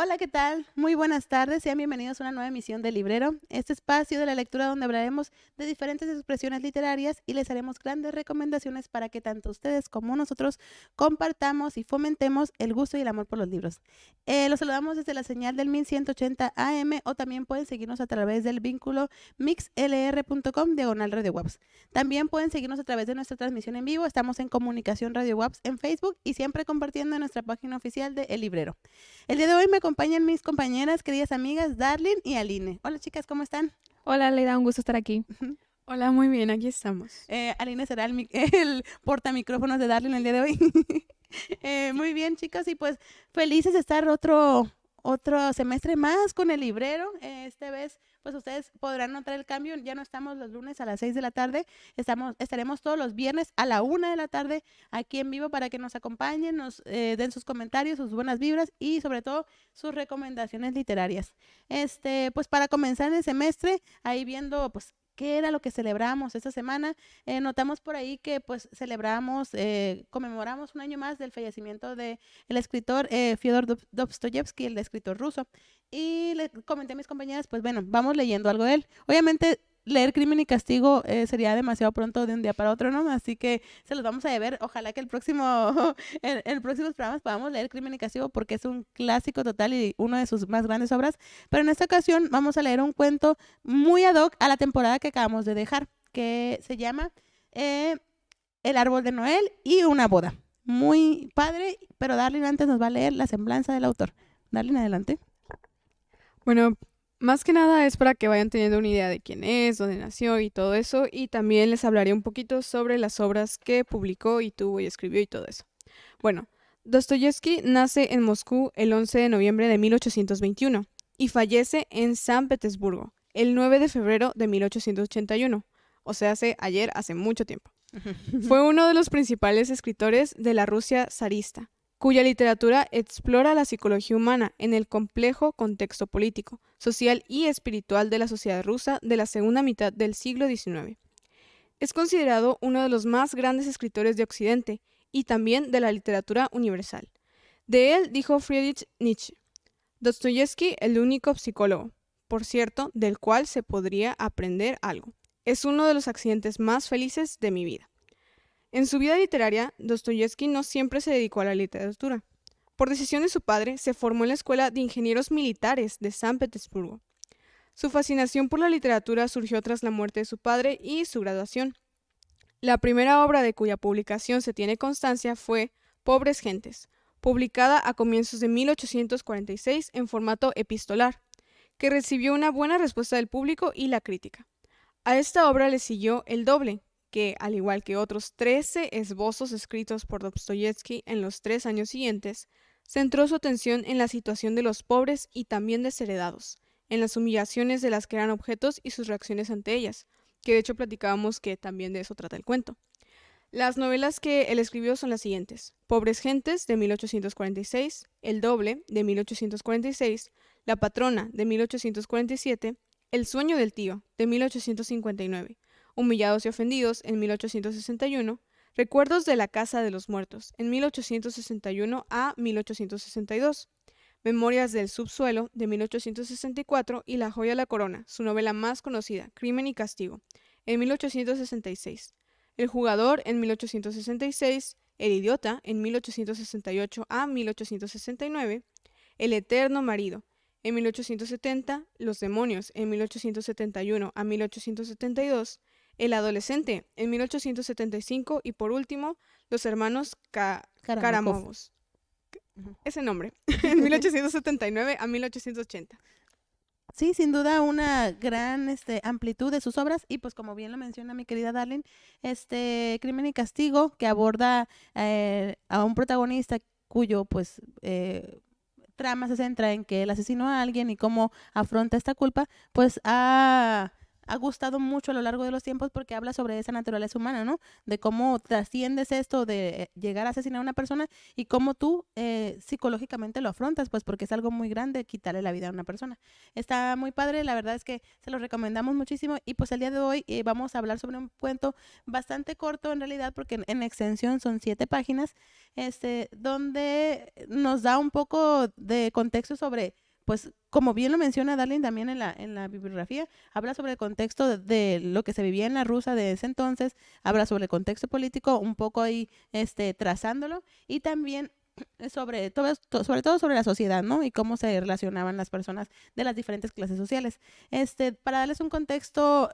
Hola, ¿qué tal? Muy buenas tardes, sean bienvenidos a una nueva emisión de Librero, este espacio de la lectura donde hablaremos de diferentes expresiones literarias y les haremos grandes recomendaciones para que tanto ustedes como nosotros compartamos y fomentemos el gusto y el amor por los libros. Los saludamos desde la señal del 1180 AM o también pueden seguirnos a través del vínculo mixlr.com/Radio Webs. También pueden seguirnos a través de nuestra transmisión en vivo, estamos en Comunicación Radio Webs en Facebook y siempre compartiendo en nuestra página oficial de El Librero. El día de hoy me acompañan mis compañeras, queridas amigas, Darlene y Aline. Hola chicas, ¿cómo están? Hola, Leida, un gusto estar aquí. Hola, muy bien, aquí estamos. Aline será el portamicrófonos de Darlene el día de hoy. Muy bien, chicas, y pues felices de estar otro semestre más con el librero. Esta vez, pues ustedes podrán notar el cambio. Ya no estamos los lunes a las 6 de la tarde. Estaremos todos los viernes a la 1 de la tarde aquí en vivo para que nos acompañen, nos den sus comentarios, sus buenas vibras y sobre todo sus recomendaciones literarias. Pues para comenzar el semestre, ahí viendo pues qué era lo que celebramos esta semana, notamos por ahí que pues conmemoramos un año más del fallecimiento de el escritor Fyodor Dostoyevsky, el escritor ruso. Y le comenté a mis compañeras, pues bueno, vamos leyendo algo de él. Obviamente, leer Crimen y Castigo sería demasiado pronto de un día para otro, ¿no? Así que se los vamos a deber. Ojalá que en próximos programas podamos leer Crimen y Castigo porque es un clásico total y una de sus más grandes obras. Pero en esta ocasión vamos a leer un cuento muy ad hoc a la temporada que acabamos de dejar, que se llama El árbol de Noel y una boda. Muy padre, pero Darlene antes nos va a leer la semblanza del autor. Darlene, adelante. Bueno, más que nada es para que vayan teniendo una idea de quién es, dónde nació y todo eso, y también les hablaré un poquito sobre las obras que publicó y tuvo y escribió y todo eso. Bueno, Dostoyevsky nace en Moscú el 11 de noviembre de 1821 y fallece en San Petersburgo el 9 de febrero de 1881, o sea, hace mucho tiempo. Fue uno de los principales escritores de la Rusia zarista, cuya literatura explora la psicología humana en el complejo contexto político, social y espiritual de la sociedad rusa de la segunda mitad del siglo XIX. Es considerado uno de los más grandes escritores de Occidente y también de la literatura universal. De él dijo Friedrich Nietzsche: Dostoyevsky, el único psicólogo, por cierto, del cual se podría aprender algo. Es uno de los accidentes más felices de mi vida. En su vida literaria, Dostoyevsky no siempre se dedicó a la literatura. Por decisión de su padre, se formó en la Escuela de Ingenieros Militares de San Petersburgo. Su fascinación por la literatura surgió tras la muerte de su padre y su graduación. La primera obra de cuya publicación se tiene constancia fue Pobres Gentes, publicada a comienzos de 1846 en formato epistolar, que recibió una buena respuesta del público y la crítica. A esta obra le siguió El Doble, que, al igual que otros 13 esbozos escritos por Dostoyevsky en los 3 años siguientes, centró su atención en la situación de los pobres y también desheredados, en las humillaciones de las que eran objetos y sus reacciones ante ellas, que de hecho platicábamos que también de eso trata el cuento. Las novelas que él escribió son las siguientes: Pobres Gentes, de 1846, El Doble, de 1846, La Patrona, de 1847, El Sueño del Tío, de 1859, Humillados y Ofendidos, en 1861, Recuerdos de la Casa de los Muertos, en 1861 a 1862, Memorias del Subsuelo, de 1864, y La Joya de la Corona, su novela más conocida, Crimen y Castigo, en 1866, El Jugador, en 1866, El Idiota, en 1868 a 1869, El Eterno Marido, en 1870, Los Demonios, en 1871 a 1872, El Adolescente, en 1875 y por último, Los Hermanos Karamazov. Ese nombre, en 1879 a 1880. Sí, sin duda una gran amplitud de sus obras y pues como bien lo menciona mi querida Darlene, Crimen y Castigo, que aborda a un protagonista cuyo pues trama se centra en que él asesinó a alguien y cómo afronta esta culpa, pues ha ha gustado mucho a lo largo de los tiempos porque habla sobre esa naturaleza humana, ¿no? De cómo trasciendes esto de llegar a asesinar a una persona y cómo tú psicológicamente lo afrontas, pues porque es algo muy grande quitarle la vida a una persona. Está muy padre, la verdad es que se lo recomendamos muchísimo y pues el día de hoy vamos a hablar sobre un cuento bastante corto en realidad porque en extensión son 7 páginas, donde nos da un poco de contexto sobre, pues como bien lo menciona Darling también en la bibliografía, habla sobre el contexto de lo que se vivía en la Rusia de ese entonces, habla sobre el contexto político, un poco ahí trazándolo, y también sobre sobre todo sobre la sociedad, ¿no? Y cómo se relacionaban las personas de las diferentes clases sociales. Para darles un contexto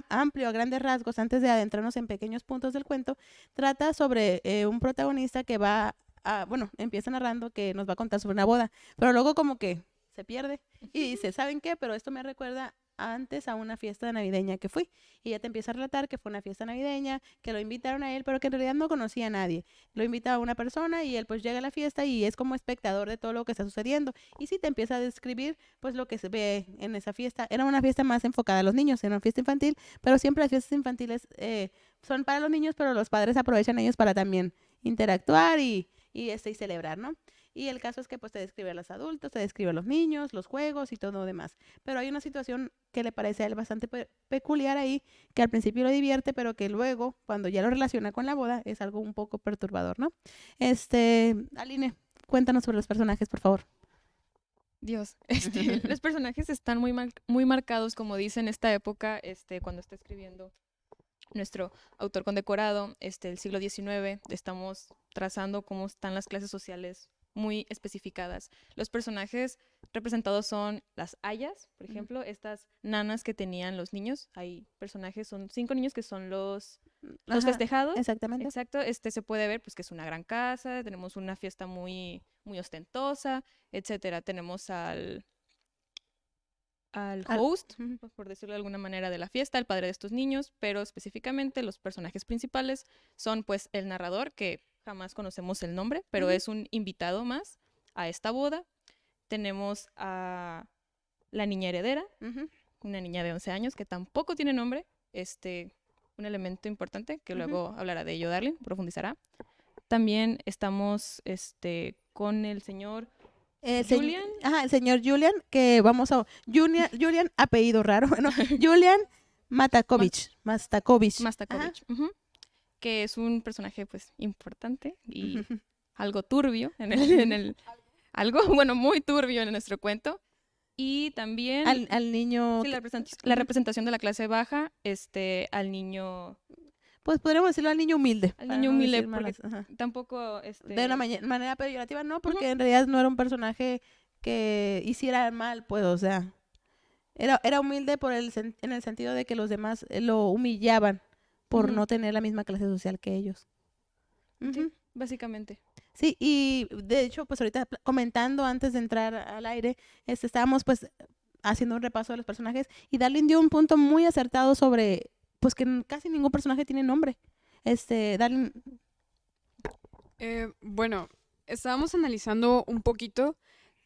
amplio, a grandes rasgos, antes de adentrarnos en pequeños puntos del cuento, trata sobre un protagonista que va bueno, empieza narrando que nos va a contar sobre una boda, pero luego como que se pierde y dice, ¿saben qué? Pero esto me recuerda antes a una fiesta navideña que fui. Y ella te empieza a relatar que fue una fiesta navideña, que lo invitaron a él, pero que en realidad no conocía a nadie. Lo invita a una persona y él pues llega a la fiesta y es como espectador de todo lo que está sucediendo. Y sí te empieza a describir pues lo que se ve en esa fiesta. Era una fiesta más enfocada a los niños, era una fiesta infantil, pero siempre las fiestas infantiles son para los niños, pero los padres aprovechan ellos para también interactuar y celebrar, ¿no? Y el caso es que pues te describe a los adultos, te describe a los niños, los juegos y todo lo demás. Pero hay una situación que le parece a él bastante peculiar ahí, que al principio lo divierte, pero que luego, cuando ya lo relaciona con la boda, es algo un poco perturbador, ¿no? Aline, cuéntanos sobre los personajes, por favor. Dios, los personajes están muy marcados, como dice en esta época, cuando está escribiendo nuestro autor condecorado, el siglo XIX, estamos trazando cómo están las clases sociales muy especificadas. Los personajes representados son las ayas, por ejemplo, estas nanas que tenían los niños. Hay personajes, son 5 niños que son los festejados. Exactamente. Exacto, se puede ver pues que es una gran casa, tenemos una fiesta muy, muy ostentosa, etcétera. Tenemos al host, por decirlo de alguna manera, de la fiesta, el padre de estos niños, pero específicamente los personajes principales son pues el narrador, que jamás conocemos el nombre, pero es un invitado más a esta boda. Tenemos a la niña heredera, una niña de 11 años que tampoco tiene nombre, un elemento importante que luego hablará de ello Darling, profundizará. También estamos con el señor Julian. El señor Julian, que vamos a... Julian, apellido raro, bueno, Julian Mastakovich, que es un personaje pues importante y algo turbio algo, bueno, muy turbio en nuestro cuento. Y también al niño... Sí, la representación de la clase baja, al niño... Pues podríamos decirlo al niño humilde. Al niño humilde, porque tampoco... De una manera peyorativa, no, porque en realidad no era un personaje que hiciera mal, pues, o sea... Era humilde en el sentido de que los demás lo humillaban por no tener la misma clase social que ellos. Sí, básicamente. Sí, y de hecho, pues ahorita comentando antes de entrar al aire, estábamos pues haciendo un repaso de los personajes y Darling dio un punto muy acertado sobre pues que casi ningún personaje tiene nombre. Darling. Bueno, estábamos analizando un poquito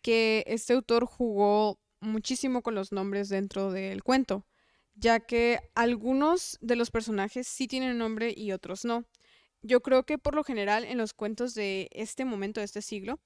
que este autor jugó muchísimo con los nombres dentro del cuento, ya que algunos de los personajes sí tienen nombre y otros no. Yo creo que por lo general en los cuentos de este momento, de este siglo,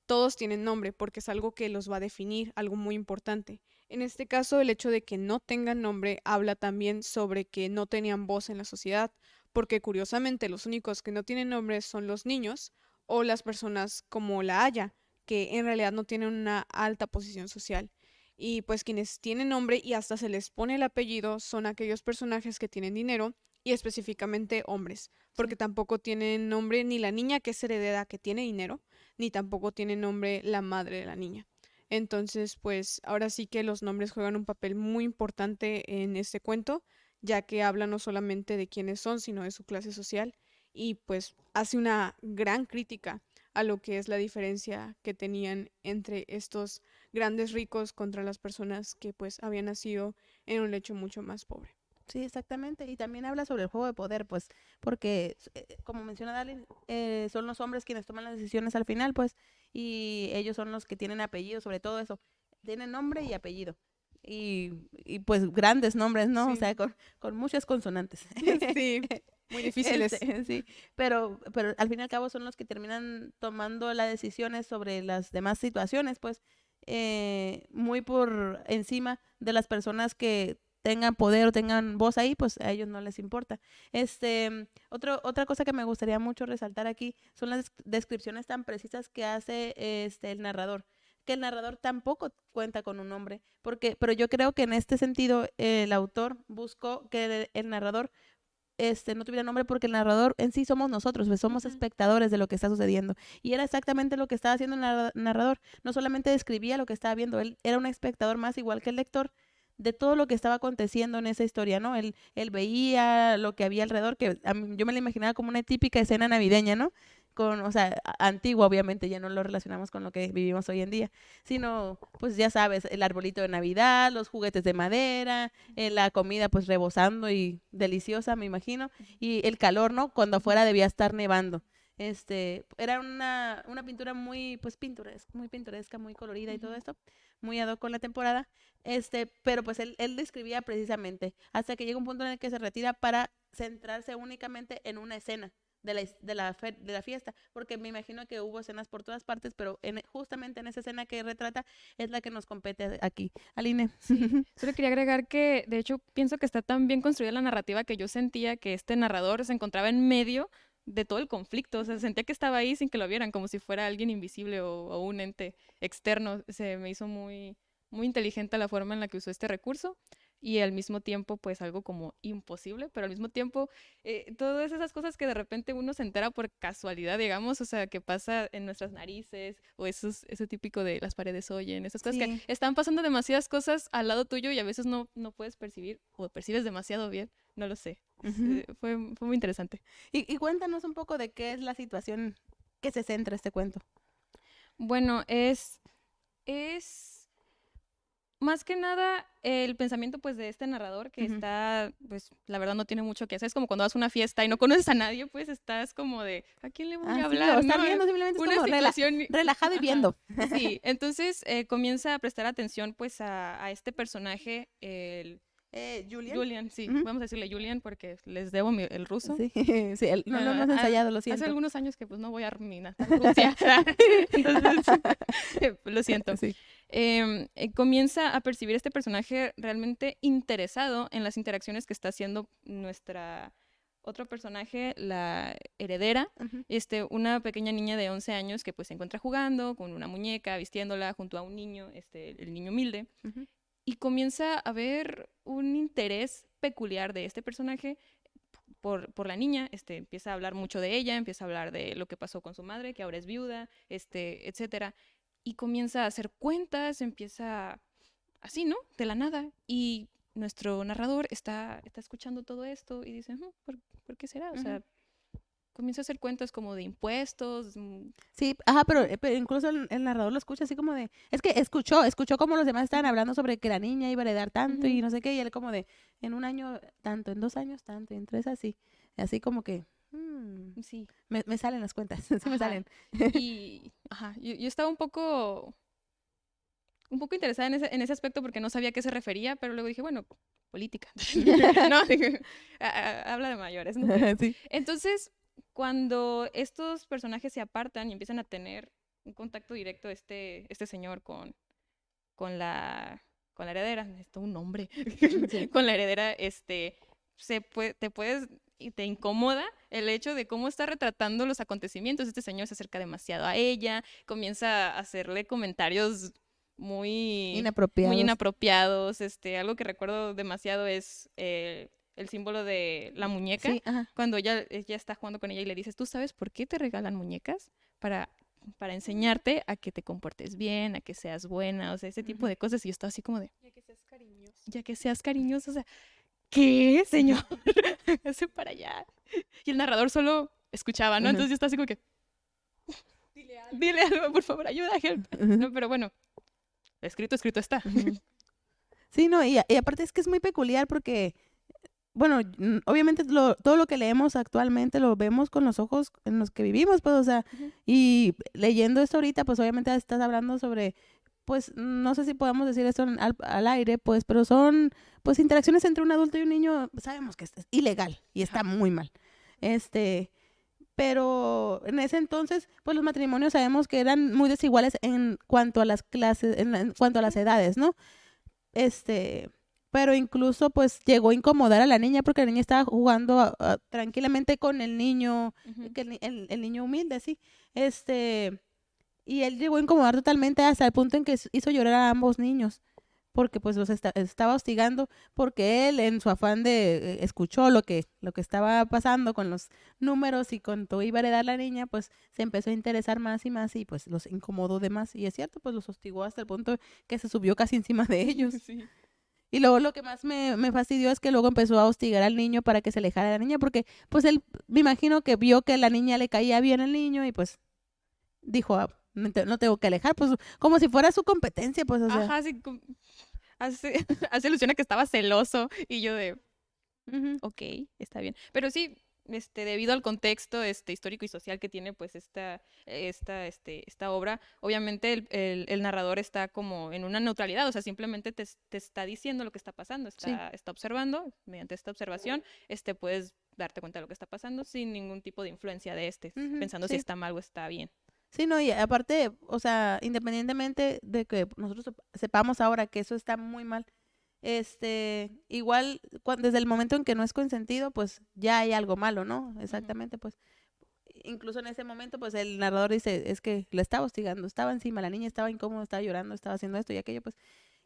todos tienen nombre porque es algo que los va a definir, algo muy importante. En este caso, el hecho de que no tengan nombre habla también sobre que no tenían voz en la sociedad, porque curiosamente los únicos que no tienen nombre son los niños o las personas como la Haya, que en realidad no tienen una alta posición social. Y pues quienes tienen nombre y hasta se les pone el apellido son aquellos personajes que tienen dinero y específicamente hombres, porque tampoco tienen nombre ni la niña que es heredera que tiene dinero, ni tampoco tiene nombre la madre de la niña. Entonces, pues ahora sí que los nombres juegan un papel muy importante en este cuento, ya que habla no solamente de quiénes son, sino de su clase social y pues hace una gran crítica a lo que es la diferencia que tenían entre estos grandes ricos contra las personas que pues habían nacido en un lecho mucho más pobre. Sí, exactamente. Y también habla sobre el juego de poder, pues, porque, como menciona Darling, son los hombres quienes toman las decisiones al final, pues, y ellos son los que tienen apellido, sobre todo eso. Tienen nombre y apellido. y pues grandes nombres, ¿no? Sí. O sea, con muchas consonantes. Sí, muy difíciles. Sí, pero al fin y al cabo son los que terminan tomando las decisiones sobre las demás situaciones, pues, muy por encima de las personas que tengan poder o tengan voz ahí, pues a ellos no les importa. Otra cosa que me gustaría mucho resaltar aquí son las descripciones tan precisas que hace el narrador, que el narrador tampoco cuenta con un nombre, pero yo creo que en este sentido el autor buscó que el narrador no tuviera nombre, porque el narrador en sí somos nosotros, pues somos espectadores de lo que está sucediendo. Y era exactamente lo que estaba haciendo el narrador. No solamente describía lo que estaba viendo, él era un espectador más igual que el lector de todo lo que estaba aconteciendo en esa historia, ¿no? Él veía lo que había alrededor, que yo me la imaginaba como una típica escena navideña, ¿no? O sea, antigua, obviamente, ya no lo relacionamos con lo que vivimos hoy en día, sino, pues ya sabes, el arbolito de Navidad, los juguetes de madera, la comida pues rebosando y deliciosa, me imagino, y el calor, ¿no? Cuando afuera debía estar nevando. Era una pintura muy, pues muy pintoresca, muy colorida y todo esto, muy ad hoc con la temporada, pero pues él describía precisamente, hasta que llega un punto en el que se retira para centrarse únicamente en una escena de la fiesta, porque me imagino que hubo escenas por todas partes, pero justamente en esa escena que retrata es la que nos compete aquí. Aline. Solo quería agregar que, de hecho, pienso que está tan bien construida la narrativa que yo sentía que este narrador se encontraba en medio de todo el conflicto, o sea, sentía que estaba ahí sin que lo vieran, como si fuera alguien invisible o un ente externo. Se me hizo muy, muy inteligente la forma en la que usó este recurso y al mismo tiempo, pues, algo como imposible, pero al mismo tiempo, todas esas cosas que de repente uno se entera por casualidad, digamos, o sea, que pasa en nuestras narices o ese típico de las paredes oyen, esas cosas que están pasando demasiadas cosas al lado tuyo y a veces no puedes percibir o percibes demasiado bien, no lo sé. Fue muy interesante. Y cuéntanos un poco de qué es la situación que se centra este cuento. Bueno, es más que nada el pensamiento pues de este narrador que está, pues la verdad no tiene mucho que hacer. Es como cuando vas a una fiesta y no conoces a nadie, pues estás como de, ¿a quién le voy a hablar? Sí, ¿no? Viendo, simplemente es como relajado y viendo. Sí, entonces comienza a prestar atención pues a este personaje, Julian, sí, vamos a decirle Julian porque les debo el ruso. Sí, sí, no lo hemos ensayado, lo siento. Hace algunos años que pues no voy a Rusia, entonces lo siento. Sí. Comienza a percibir este personaje realmente interesado en las interacciones que está haciendo nuestra otro personaje, la heredera, una pequeña niña de 11 años que pues se encuentra jugando con una muñeca, vistiéndola junto a un niño, el niño humilde. Y comienza a ver un interés peculiar de este personaje por la niña. Empieza a hablar mucho de ella, empieza a hablar de lo que pasó con su madre, que ahora es viuda, etcétera. Y comienza a hacer cuentas, empieza así, ¿no? De la nada. Y nuestro narrador está escuchando todo esto y dice, ¿por qué será? O sea, comienza a hacer cuentas como de impuestos. Sí, pero incluso el narrador lo escucha así como de, es que escuchó como los demás estaban hablando sobre que la niña iba a heredar tanto y no sé qué, y él como de, en un año tanto, en 2 años tanto, y en 3 así como que, sí, me salen las cuentas, sí me salen. Y, yo estaba un poco interesada en ese aspecto porque no sabía a qué se refería, pero luego dije, bueno, política. No, habla de mayores, ¿no? Sí. Entonces, cuando estos personajes se apartan y empiezan a tener un contacto directo este señor con la heredera, necesito un nombre, sí. Con la heredera, te incomoda el hecho de cómo está retratando los acontecimientos. Este señor se acerca demasiado a ella, comienza a hacerle comentarios muy inapropiados. Algo que recuerdo demasiado es el símbolo de la muñeca. Sí, cuando ella está jugando con ella y le dices, ¿tú sabes por qué te regalan muñecas? Para enseñarte a que te comportes bien, a que seas buena, o sea, ese tipo de cosas. Y yo estaba así como de... Ya que seas cariñoso, o sea, ¿qué, señor? Hace para allá. Y el narrador solo escuchaba, ¿no? Entonces yo estaba así como que... Dile algo, por favor, ayuda, help. No, pero bueno, escrito está. Sí, no, y aparte es que es muy peculiar porque... Bueno, obviamente todo lo que leemos actualmente lo vemos con los ojos en los que vivimos, pues, o sea, y leyendo esto ahorita, pues obviamente estás hablando sobre pues no sé si podemos decir esto al aire, pues, pero son pues interacciones entre un adulto y un niño, sabemos que es ilegal y está muy mal. Pero en ese entonces, pues los matrimonios sabemos que eran muy desiguales en cuanto a las clases, en cuanto a las edades, ¿no? Pero incluso pues llegó a incomodar a la niña porque la niña estaba jugando tranquilamente con el niño, que el niño humilde, así. Y él llegó a incomodar totalmente hasta el punto en que hizo llorar a ambos niños, porque pues los estaba hostigando, porque él en su afán de escuchó lo que estaba pasando con los números y con todo iba a heredar la niña, pues se empezó a interesar más y más y pues los incomodó de más. Y es cierto, pues los hostigó hasta el punto que se subió casi encima de ellos. Sí. Y luego lo que más me fastidió es que luego empezó a hostigar al niño para que se alejara de la niña, porque pues él, me imagino que vio que la niña le caía bien al niño y pues dijo, no tengo que alejar, pues como si fuera su competencia, pues o sea. Ajá, sí, hace alusión a que estaba celoso y yo de, ok, está bien. Pero sí, debido al contexto histórico y social que tiene pues esta obra, obviamente el narrador está como en una neutralidad, o sea, simplemente te está diciendo lo que está pasando, está observando, mediante esta observación, puedes darte cuenta de lo que está pasando sin ningún tipo de influencia de pensando si Sí. está mal o está bien. Sí, no, y aparte, o sea, independientemente de que nosotros sepamos ahora que eso está muy mal, igual desde el momento en que no es consentido, pues ya hay algo malo, ¿no? Exactamente, pues incluso en ese momento, pues el narrador dice, es que le estaba hostigando, estaba encima, la niña estaba incómoda, estaba llorando, estaba haciendo esto y aquello, pues,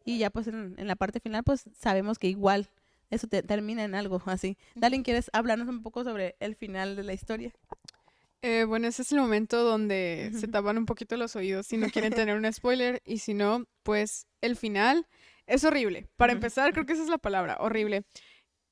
y ya pues en la parte final, pues sabemos que igual eso termina en algo así. Dalin, ¿quieres hablarnos un poco sobre el final de la historia? Bueno, ese es el momento donde se tapan un poquito los oídos si no quieren tener un spoiler y si no, pues el final es horrible. Para empezar, creo que esa es la palabra, horrible.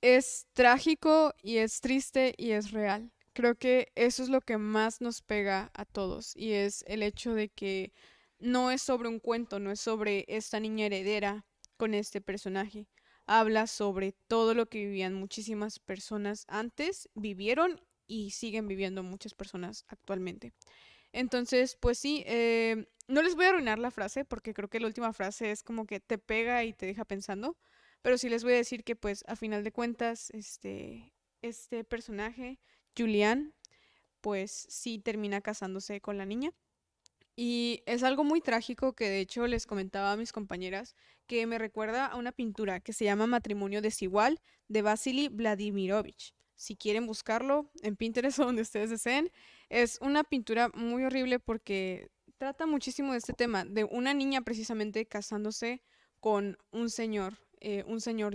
Es trágico y es triste y es real. Creo que eso es lo que más nos pega a todos y es el hecho de que no es sobre un cuento, no es sobre esta niña heredera con este personaje. Habla sobre todo lo que vivían muchísimas personas antes, vivieron y siguen viviendo muchas personas actualmente. Entonces, pues sí, no les voy a arruinar la frase porque creo que la última frase es como que te pega y te deja pensando, pero sí les voy a decir que pues a final de cuentas, este personaje, Julián, pues sí termina casándose con la niña. Y es algo muy trágico que de hecho les comentaba a mis compañeras que me recuerda a una pintura que se llama Matrimonio Desigual de Vasily Vladimirovich. Si quieren buscarlo en Pinterest o donde ustedes deseen, es una pintura muy horrible porque trata muchísimo de este tema, de una niña precisamente casándose con un señor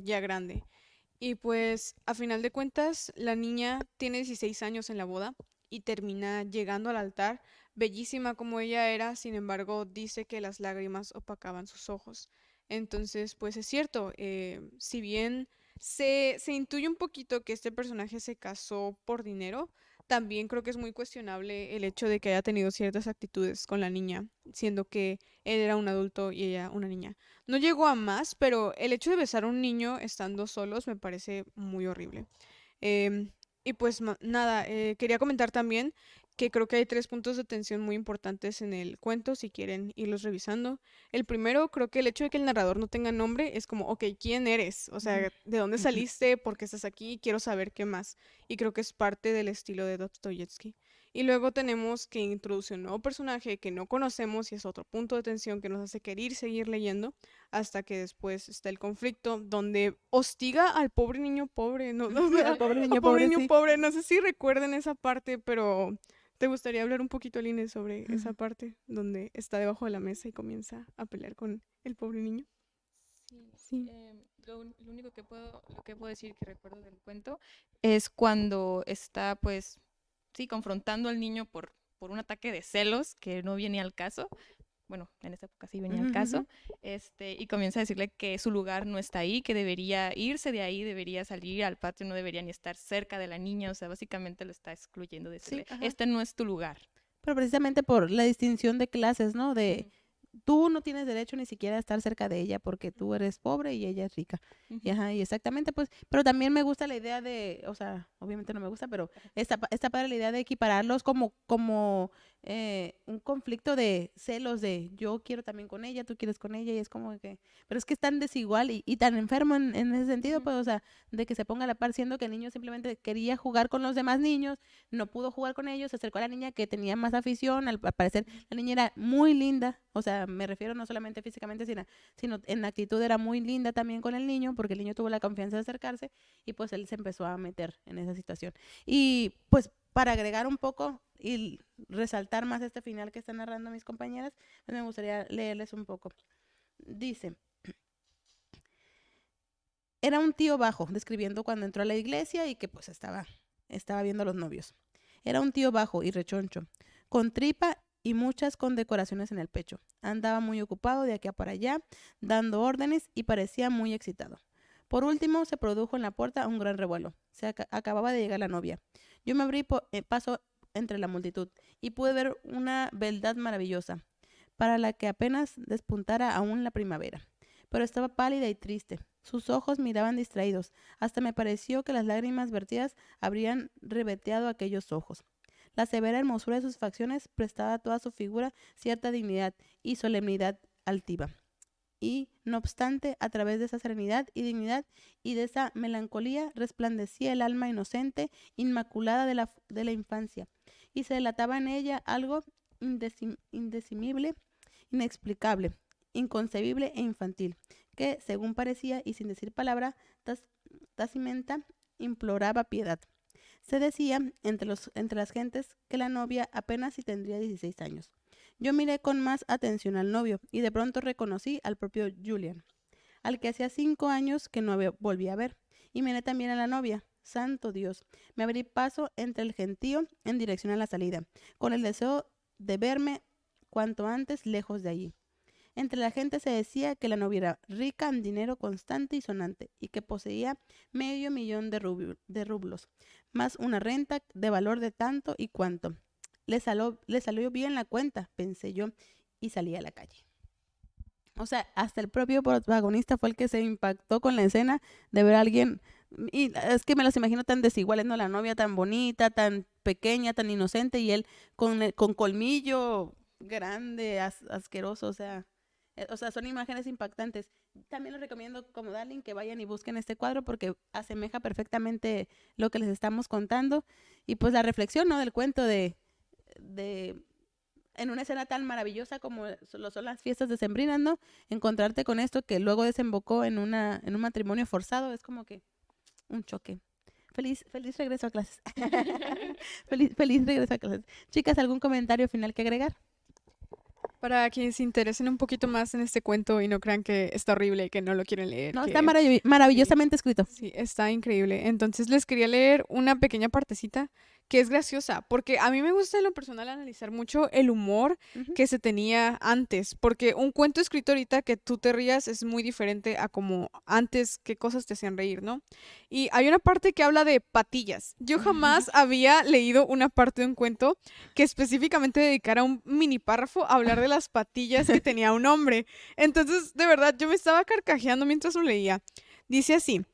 ya grande. Y pues a final de cuentas la niña tiene 16 años en la boda y termina llegando al altar, bellísima como ella era, sin embargo dice que las lágrimas opacaban sus ojos. Entonces, pues es cierto, si bien se intuye un poquito que este personaje se casó por dinero, también creo que es muy cuestionable el hecho de que haya tenido ciertas actitudes con la niña, siendo que él era un adulto y ella una niña. No llegó a más, pero el hecho de besar a un niño estando solos me parece muy horrible. Em, y pues nada, quería comentar también que creo que hay 3 puntos de tensión muy importantes en el cuento, si quieren irlos revisando. El primero, creo que el hecho de que el narrador no tenga nombre es como, ok, ¿quién eres? O sea, ¿de dónde saliste? ¿Por qué estás aquí? Quiero saber qué más. Y creo que es parte del estilo de Dostoyevsky. Y luego tenemos que introduce un nuevo personaje que no conocemos y es otro punto de tensión que nos hace querer seguir leyendo hasta que después está el conflicto donde hostiga al pobre niño pobre. No, Al pobre niño al pobre pobre, niño sí. pobre. No sé si recuerden esa parte, pero ¿te gustaría hablar un poquito, Aline, sobre esa parte donde está debajo de la mesa y comienza a pelear con el pobre niño? Sí. Lo único lo que puedo decir que recuerdo del cuento es cuando está, pues, sí, confrontando al niño por un ataque de celos que no viene al caso. Bueno, en esta época sí venía al caso. Y comienza a decirle que su lugar no está ahí, que debería irse de ahí, debería salir al patio, no debería ni estar cerca de la niña. O sea, básicamente lo está excluyendo, decirle, Sí, este no es tu lugar. pero precisamente por la distinción de clases, ¿no? De tú no tienes derecho ni siquiera a estar cerca de ella porque tú eres pobre y ella es rica. Y, ajá, y exactamente, pues, pero también me gusta la idea de, o sea, obviamente no me gusta, pero está padre la idea de equipararlos como un conflicto de celos de yo quiero también con ella, tú quieres con ella, y es como que, pero es que es tan desigual y tan enfermo en ese sentido, Ujú. pues, o sea, de que se ponga a la par, siendo que el niño simplemente quería jugar con los demás niños, no pudo jugar con ellos, se acercó a la niña que tenía más afición, al parecer la niña era muy linda, o sea, me refiero no solamente físicamente, sino en actitud era muy linda también con el niño, porque el niño tuvo la confianza de acercarse, y pues él se empezó a meter en esa situación. Y pues para agregar un poco y resaltar más este final que están narrando mis compañeras, pues me gustaría leerles un poco. Dice, era un tío bajo, describiendo cuando entró a la iglesia y que pues estaba viendo a los novios. Era un tío bajo y rechoncho, con tripa y muchas condecoraciones en el pecho. Andaba muy ocupado de aquí a para allá, dando órdenes y parecía muy excitado. Por último, se produjo en la puerta un gran revuelo. Acababa de llegar la novia. Yo me abrí paso entre la multitud y pude ver una beldad maravillosa, para la que apenas despuntara aún la primavera. Pero estaba pálida y triste. Sus ojos miraban distraídos. Hasta me pareció que las lágrimas vertidas habrían ribeteado aquellos ojos. La severa hermosura de sus facciones prestaba a toda su figura cierta dignidad y solemnidad altiva. Y, no obstante, a través de esa serenidad y dignidad y de esa melancolía resplandecía el alma inocente, inmaculada de la infancia, y se delataba en ella algo indecimible, inexplicable, inconcebible e infantil, que, según parecía, y sin decir palabra, tacimenta, imploraba piedad. Se decía entre las gentes que la novia apenas si tendría 16 años. Yo miré con más atención al novio y de pronto reconocí al propio Julian, al que hacía 5 años que no volví a ver, y miré también a la novia. Santo Dios, me abrí paso entre el gentío en dirección a la salida, con el deseo de verme cuanto antes lejos de allí. Entre la gente se decía que la novia era rica en dinero constante y sonante, y que poseía medio millón de rublos, más una renta de valor de tanto y cuanto. Le salió bien la cuenta, pensé yo, y salí a la calle. O sea, hasta el propio protagonista fue el que se impactó con la escena de ver a alguien, y es que me los imagino tan desiguales, ¿no? La novia tan bonita, tan pequeña, tan inocente, y él con colmillo grande, asqueroso, o sea, son imágenes impactantes. También les recomiendo, como Darling, que vayan y busquen este cuadro porque asemeja perfectamente lo que les estamos contando. Y pues la reflexión, ¿no? Del cuento de en una escena tan maravillosa como lo son las fiestas decembrinas, ¿no? Encontrarte con esto que luego desembocó en un matrimonio forzado, es como que un choque. Feliz regreso a clases. Feliz regreso a clases. Chicas, ¿algún comentario final que agregar? Para quienes se interesen un poquito más en este cuento y no crean que está horrible, que no lo quieren leer, No, que está maravillosamente escrito. sí, está increíble. Entonces les quería leer una pequeña partecita que es graciosa, porque a mí me gusta en lo personal analizar mucho el humor Ujú. que se tenía antes, porque un cuento escrito ahorita que tú te rías es muy diferente a como antes qué cosas te hacían reír, ¿no? Y hay una parte que habla de patillas. Yo jamás había leído una parte de un cuento que específicamente dedicara un mini párrafo a hablar de las patillas que tenía un hombre. Entonces, de verdad, yo me estaba carcajeando mientras lo leía. Dice así.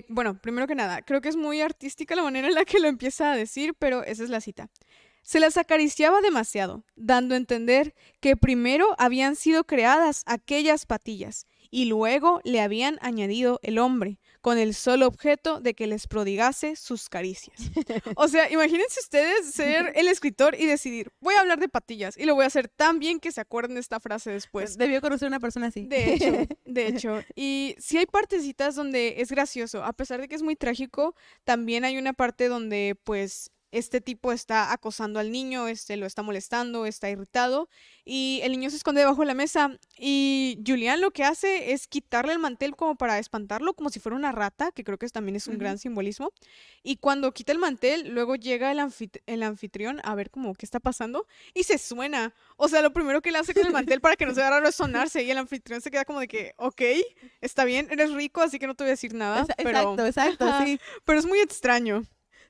Bueno, primero que nada, creo que es muy artística la manera en la que lo empieza a decir, pero esa es la cita. Se las acariciaba demasiado, dando a entender que primero habían sido creadas aquellas patillas y luego le habían añadido el hombre, con el solo objeto de que les prodigase sus caricias. O sea, imagínense ustedes ser el escritor y decidir, voy a hablar de patillas y lo voy a hacer tan bien que se acuerden de esta frase después. Debió conocer una persona así. De hecho, de hecho. Y sí hay partecitas donde es gracioso, a pesar de que es muy trágico, también hay una parte donde pues este tipo está acosando al niño, lo está molestando, está irritado y el niño se esconde debajo de la mesa y Julián lo que hace es quitarle el mantel como para espantarlo, como si fuera una rata, que creo que también es un Ujú. gran simbolismo. Y cuando quita el mantel, luego llega el anfitrión a ver como qué está pasando y se suena. O sea, lo primero que le hace con el mantel para que no se vea raro es sonarse y el anfitrión se queda como de que, ok, está bien, eres rico, así que no te voy a decir nada, pero, Exacto, ajá, sí. pero es muy extraño.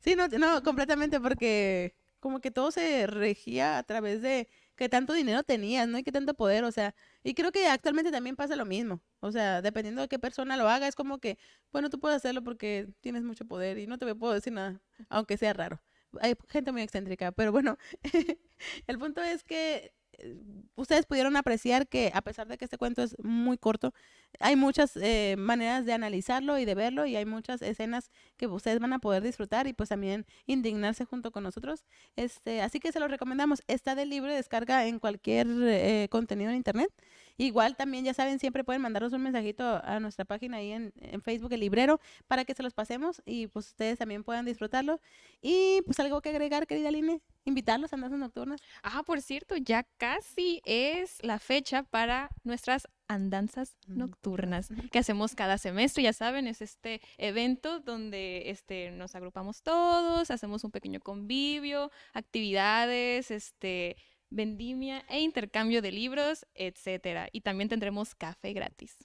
Sí, no, completamente, porque como que todo se regía a través de qué tanto dinero tenías, ¿no? Y qué tanto poder, o sea, y creo que actualmente también pasa lo mismo, o sea, dependiendo de qué persona lo haga, es como que, bueno, tú puedes hacerlo porque tienes mucho poder y no te puedo decir nada, aunque sea raro. hay gente muy excéntrica, pero bueno, el punto es que ustedes pudieron apreciar que a pesar de que este cuento es muy corto, hay muchas maneras de analizarlo y de verlo y hay muchas escenas que ustedes van a poder disfrutar y pues también indignarse junto con nosotros. Así que se los recomendamos. Está de libre descarga en cualquier contenido en internet. Igual también, ya saben, siempre pueden mandarnos un mensajito a nuestra página ahí en Facebook, El Librero, para que se los pasemos y pues ustedes también puedan disfrutarlo. Y pues algo que agregar, querida Line, invitarlos a andanzas nocturnas. Por cierto, ya casi es la fecha para nuestras andanzas nocturnas que hacemos cada semestre. Ya saben, es este evento donde nos agrupamos todos, hacemos un pequeño convivio, actividades, vendimia e intercambio de libros, etcétera. Y también tendremos café gratis.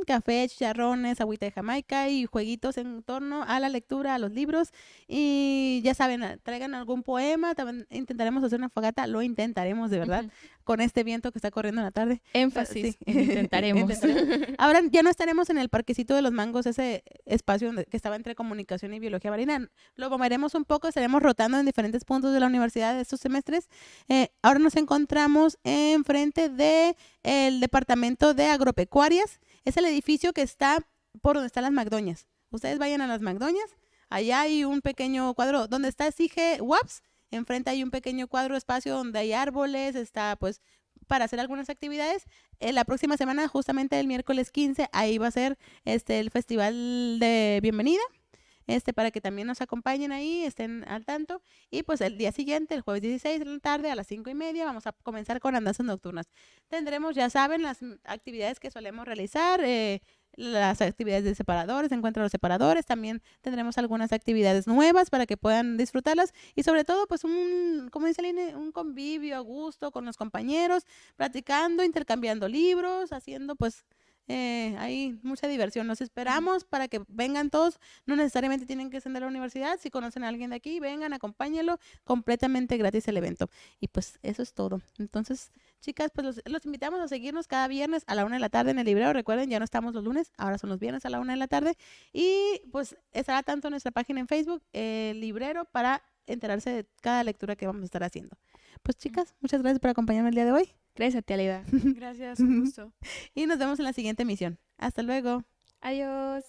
Café, chicharrones, agüita de Jamaica y jueguitos en torno a la lectura, a los libros. Y ya saben, traigan algún poema, también intentaremos hacer una fogata, lo intentaremos de verdad, con este viento que está corriendo en la tarde. Énfasis, Sí. intentaremos. Ahora ya no estaremos en el parquecito de los mangos, ese espacio que estaba entre comunicación y biología marina. Lo moveremos un poco, estaremos rotando en diferentes puntos de la universidad de estos semestres. Ahora nos encontramos enfrente del departamento de agropecuarias. Es el edificio que está por donde están las Magdoñas. Ustedes vayan a las Magdoñas, allá hay un pequeño cuadro donde está Sige Waps. Enfrente hay un pequeño cuadro espacio donde hay árboles, está pues para hacer algunas actividades. La próxima semana, justamente el miércoles 15, ahí va a ser el festival de bienvenida. Para que también nos acompañen ahí, estén al tanto. Y pues el día siguiente, el jueves 16 de la tarde a las 5:30, vamos a comenzar con andanzas nocturnas. Tendremos, ya saben, las actividades que solemos realizar, las actividades de separadores, encuentro de los separadores, también tendremos algunas actividades nuevas para que puedan disfrutarlas y sobre todo pues como dice Aline, un convivio a gusto con los compañeros, platicando, intercambiando libros, haciendo pues hay mucha diversión. Los esperamos para que vengan todos, no necesariamente tienen que ser de la universidad, si conocen a alguien de aquí, vengan, acompáñenlo, completamente gratis el evento. Y pues eso es todo. Entonces, chicas, pues los invitamos a seguirnos cada viernes a la 1 de la tarde en el librero. Recuerden, ya no estamos los lunes, ahora son los viernes a la 1 de la tarde. Y pues estará tanto en nuestra página en Facebook, el librero, para enterarse de cada lectura que vamos a estar haciendo. Pues chicas, muchas gracias por acompañarme el día de hoy. Gracias a ti, Alida. Gracias, un gusto. Y nos vemos en la siguiente emisión. Hasta luego. Adiós.